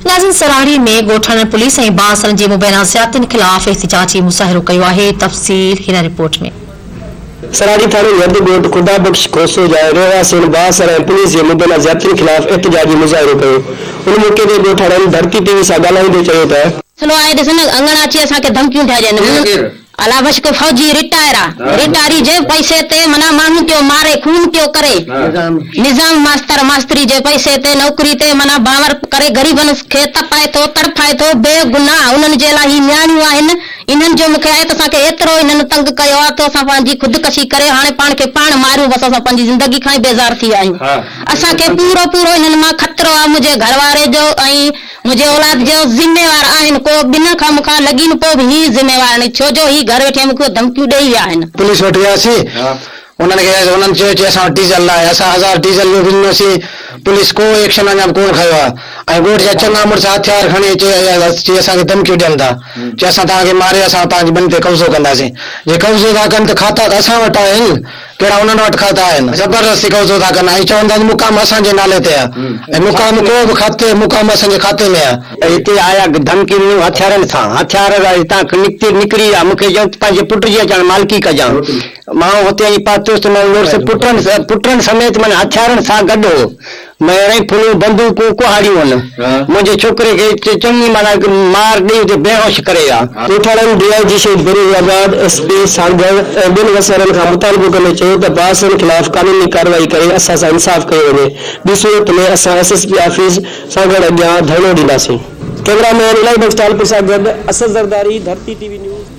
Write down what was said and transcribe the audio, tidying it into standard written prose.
नाज़रीन, सराड़ी में ॻोठाणनि पुलिस ऐं बांसरनि जे मुबैना ज़्यादतियुनि ख़िलाफ़ एहतिजाजी मुज़ाहिरो कयो आहे। तफ़सील हिन रिपोर्ट में। सराड़ी थाणे यद ॻोठ खुदा बख़्श खोसो जा रहवासियुनि बांसर ऐं पुलिस जे मुबैना ज़्यादतियुनि ख़िलाफ़ एहतिजाजी मुज़ाहिरो कयो। उन मौके ते ॻोठाणनि धरती टीवी सां ॻाल्हाईंदे चयो त अंगण अची असांखे धमकियूं ॾिया ॼनि। अला बश को फौजी रिटायर रिटायरी जे पैसे ते मना माण्हू पियो मारे, खून पियो करे। निजाम मास्तर मास्तरी जे पैसे ते नौकरी ते मना बावर करे गरीबन खे तपाए थो, तड़फाए थो बेगुनाह। उन्हनि जे लाइ न्याणियूं आहिनि। इन्हनि जो मूंखे आहे त असांखे एतिरो इन्हनि तंग कयो आहे त असां पंहिंजी ख़ुदकशी करे हाणे पाण खे पाण मारियूं। बसि असां पंहिंजी ज़िंदगी खां ई बेज़ार थी आहियूं। असांखे पूरो पूरो इन्हनि मां ख़तरो आहे। मुंहिंजे घर वारे जो ऐं मुंहिंजे औलाद जो ज़िम्मेवार आहिनि। को ॿिन खां मूंखां लॻी न पोइ बि ही ज़िम्मेवार आहिनि, छो जो ही घर वेठे मूंखे धमकियूं ॾेई विया आहिनि। पुलिस वटि वियासीं, उन्हनि चयो असां डीज़ल लाइ असां 1000 डीज़ल जो ॾिनोसीं। पुलिस को एक्शन अञा कोन खयो आहे ऐं ॻोठ जा चङा मुड़ुस हथियार खणी अची असांखे धमकियूं ॾियनि था। चए असां तव्हांखे मारे असां तव्हांजी ॿिनि ते कब्ज़ो कंदासीं। जे कब्ज़ो था कनि त खाता त असां वटि आहिनि, कहिड़ा उन्हनि वटि खाता आहिनि। ज़बरदस्ती कब्ज़ो था कनि ऐं चवंदा मुक़ाम असांजे नाले ते आहे ऐं मुक़ाम को बि खाते मुक़ाम असांजे खाते में आहे। हिते आया धमकी हथियारनि सां, हथियार हितां निकिरी विया। मूंखे चयो पंहिंजे पुट जी अचण मालिकी कजां। मां हुते ई पातुसि पुटनि समेत माना हथियारनि सां गॾु फुलूं बंदूकूं कुहाड़ियूं आहिनि। मुंहिंजे छोकिरे खे चङी माना मार ॾेई हुते बेहोश करे आहे। ॻोठाणनि डीआईजी शहीद बरूआबाद एसपी साणगढ़ ऐं ॿिनि वसरनि खां मुतालबो कंदे चयो त बांसरनि ख़िलाफ़ कानूनी कार्रवाई करे असां सां इंसाफ़ कयो वञे। ॿी सूरत में असां एसएसपी ऑफिस साणगढ़ अॻियां धरणो ॾींदासीं। कैमरामैन इलाही बख्श टालपुर सां गॾु असद ज़रदारी, धरती टीवी न्यूज़।